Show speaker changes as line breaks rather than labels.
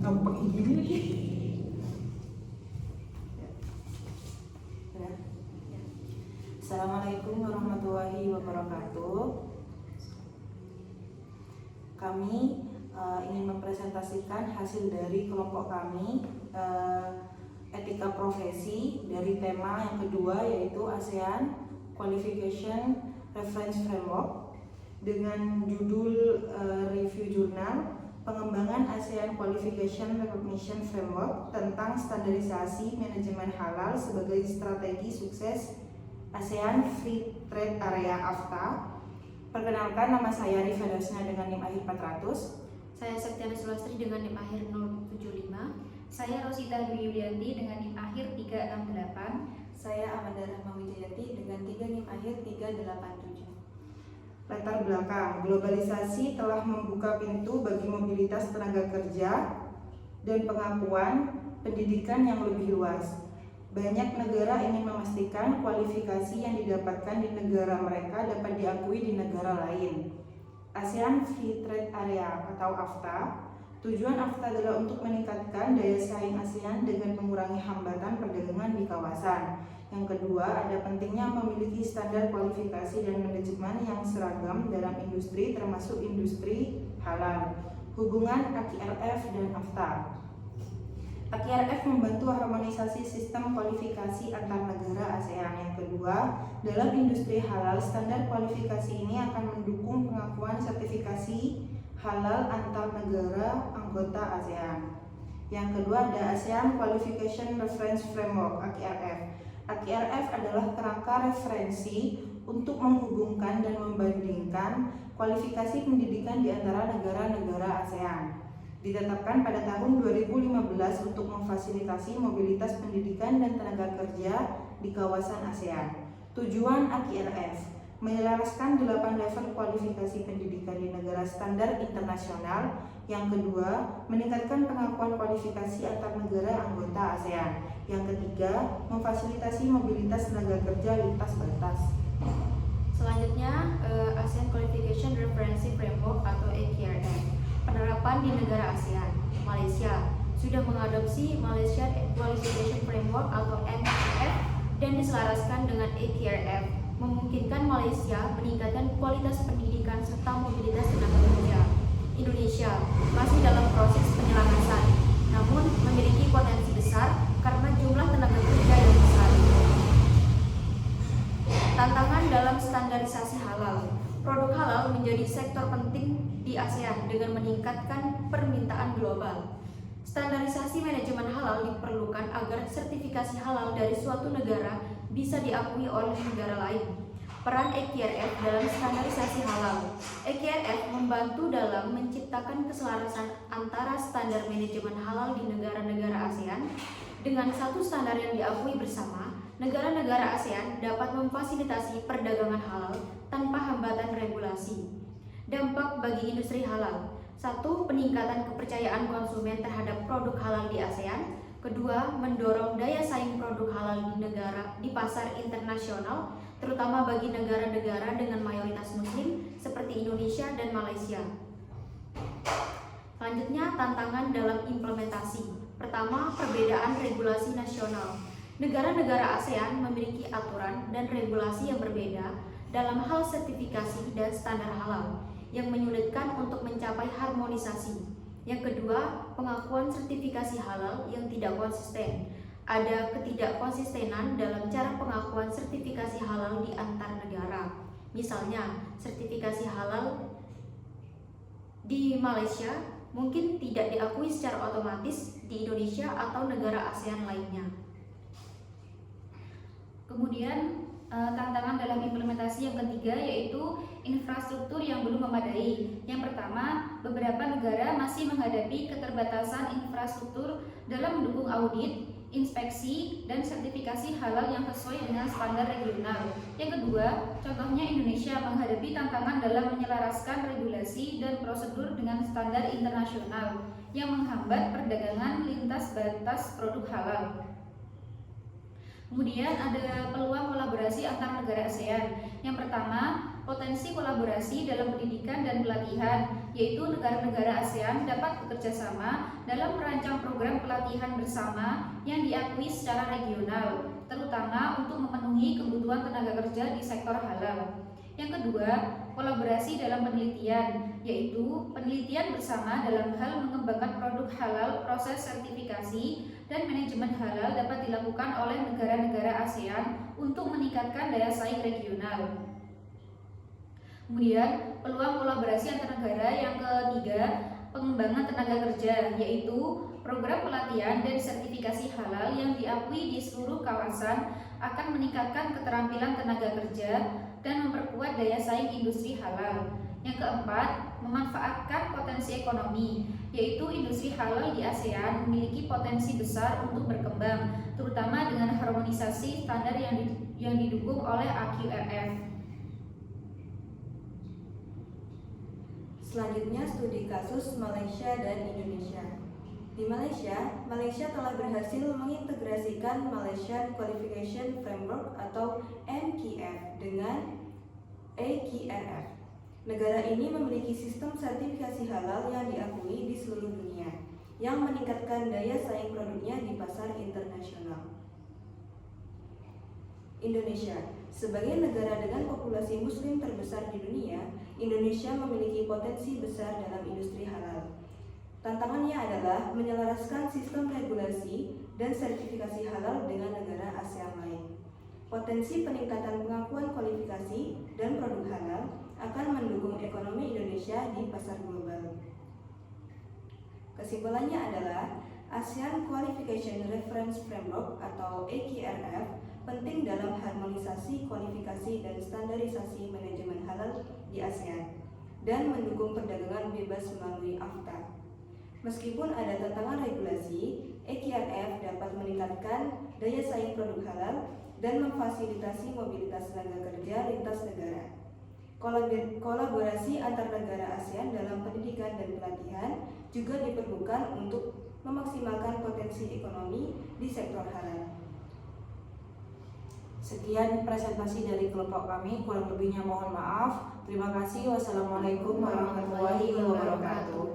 gampang gini lagi. Assalamualaikum warahmatullahi wabarakatuh. Kami ingin mempresentasikan hasil dari kelompok kami, etika profesi, dari tema yang kedua yaitu ASEAN Qualification Reference Framework dengan judul review jurnal pengembangan ASEAN Qualification Recognition Framework tentang standarisasi manajemen halal sebagai strategi sukses ASEAN Free Trade Area (AFTA). Perkenalkan, nama saya Rifa Dasna dengan NIM akhir 400.
Saya Septiana Sulastri dengan NIM akhir 075. Saya Rosita Dwi Yulianti dengan NIM akhir 368.
Saya Amanda Rahma Wijayati dengan 3 NIM akhir 387.
Latar belakang, globalisasi telah membuka pintu bagi mobilitas tenaga kerja dan pengakuan pendidikan yang lebih luas. Banyak negara ingin memastikan kualifikasi yang didapatkan di negara mereka dapat diakui di negara lain. ASEAN Free Trade Area atau AFTA. Tujuan AFTA adalah untuk meningkatkan daya saing ASEAN dengan mengurangi hambatan perdagangan di kawasan. Yang kedua, ada pentingnya memiliki standar kualifikasi dan manajemen yang seragam dalam industri termasuk industri halal. Hubungan AQRF dan AFTA. AQRF membantu harmonisasi sistem kualifikasi antar negara ASEAN. Yang kedua, dalam industri halal, standar kualifikasi ini akan mendukung pengakuan sertifikasi halal antar negara anggota ASEAN. Yang kedua, ada ASEAN Qualification Reference Framework (AQRF). AQRF adalah kerangka referensi untuk menghubungkan dan membandingkan kualifikasi pendidikan di antara negara-negara ASEAN. Ditetapkan pada tahun 2015 untuk memfasilitasi mobilitas pendidikan dan tenaga kerja di kawasan ASEAN. Tujuan AQRF menyelaraskan 8 level kualifikasi pendidikan di negara standar internasional. Yang kedua, meningkatkan pengakuan kualifikasi antar negara anggota ASEAN. Yang ketiga, memfasilitasi mobilitas tenaga kerja lintas batas.
Selanjutnya, ASEAN Qualification Reference Framework atau AQRF. Penerapan di negara ASEAN. Malaysia sudah mengadopsi Malaysia Qualification Framework atau MQF dan diselaraskan dengan AQRF, memungkinkan Malaysia meningkatkan kualitas pendidikan serta mobilitas tenaga kerja. Indonesia masih dalam proses penyelarasan, namun memiliki potensi besar karena jumlah tenaga kerja yang besar. Tantangan dalam standarisasi halal. Produk halal menjadi sektor penting di ASEAN dengan meningkatkan permintaan global. Standarisasi manajemen halal diperlukan agar sertifikasi halal dari suatu negara bisa diakui oleh negara lain. Peran AQRF dalam standarisasi halal. AQRF membantu dalam menciptakan keselarasan antara standar manajemen halal di negara-negara ASEAN. Dengan satu standar yang diakui bersama, negara-negara ASEAN dapat memfasilitasi perdagangan halal tanpa hambatan regulasi. Dampak bagi industri halal. 1. Peningkatan kepercayaan konsumen terhadap produk halal di ASEAN. Kedua, mendorong daya saing produk halal di pasar internasional, terutama bagi negara-negara dengan mayoritas muslim seperti Indonesia dan Malaysia. Selanjutnya, tantangan dalam implementasi. Pertama, perbedaan regulasi nasional. Negara-negara ASEAN memiliki aturan dan regulasi yang berbeda dalam hal sertifikasi dan standar halal yang menyulitkan untuk mencapai harmonisasi. Yang kedua, pengakuan sertifikasi halal yang tidak konsisten. Ada ketidakkonsistenan dalam cara pengakuan sertifikasi halal di antar negara. Misalnya, sertifikasi halal di Malaysia mungkin tidak diakui secara otomatis di Indonesia atau negara ASEAN lainnya. Kemudian tantangan dalam implementasi yang ketiga yaitu infrastruktur yang belum memadai. Yang pertama, beberapa negara masih menghadapi keterbatasan infrastruktur dalam mendukung audit, inspeksi, dan sertifikasi halal yang sesuai dengan standar regional. Yang kedua, contohnya Indonesia menghadapi tantangan dalam menyelaraskan regulasi dan prosedur dengan standar internasional yang menghambat perdagangan lintas batas produk halal. Kemudian ada peluang kolaborasi antar negara ASEAN. Yang pertama, potensi kolaborasi dalam pendidikan dan pelatihan.
yaitu negara-negara ASEAN dapat bekerja sama dalam merancang program pelatihan bersama yang diakui secara regional, terutama untuk memenuhi kebutuhan tenaga kerja di sektor halal. Yang kedua, kolaborasi dalam penelitian, yaitu penelitian bersama dalam hal mengembangkan produk halal, proses sertifikasi, dan manajemen halal dapat dilakukan oleh negara-negara ASEAN untuk meningkatkan daya saing regional. Kemudian, peluang kolaborasi antar negara yang ketiga, pengembangan tenaga kerja, yaitu program pelatihan dan sertifikasi halal yang diakui di seluruh kawasan akan meningkatkan keterampilan tenaga kerja dan memperkuat daya saing industri halal. Yang keempat, memanfaatkan potensi ekonomi, yaitu industri halal di ASEAN memiliki potensi besar untuk berkembang, terutama dengan harmonisasi standar yang didukung oleh AQRF.
Selanjutnya, studi kasus Malaysia dan Indonesia. Di Malaysia telah berhasil mengintegrasikan Malaysian Qualification Framework atau MQF dengan AQRF. Negara ini memiliki sistem sertifikasi halal yang diakui di seluruh dunia, yang meningkatkan daya saing produknya di pasar internasional. Indonesia, sebagai negara dengan populasi muslim terbesar di dunia, Indonesia memiliki potensi besar dalam industri halal. Tantangannya adalah menyelaraskan sistem regulasi dan sertifikasi halal dengan negara ASEAN lain. Potensi peningkatan pengakuan kualifikasi dan produk halal akan mendukung ekonomi Indonesia di pasar global. Kesimpulannya adalah ASEAN Qualification Reference Framework atau AQRF penting dalam harmonisasi kualifikasi dan standarisasi manajemen halal di ASEAN dan mendukung perdagangan bebas melalui AFTA. Meskipun ada tantangan regulasi, AQRF dapat meningkatkan daya saing produk halal dan memfasilitasi mobilitas tenaga kerja lintas negara. Kolaborasi antar negara ASEAN dalam pendidikan dan pelatihan juga diperlukan untuk memaksimalkan potensi ekonomi di sektor halal.
Sekian presentasi dari kelompok kami, kurang lebihnya mohon maaf. Terima kasih. Wassalamualaikum warahmatullahi wabarakatuh.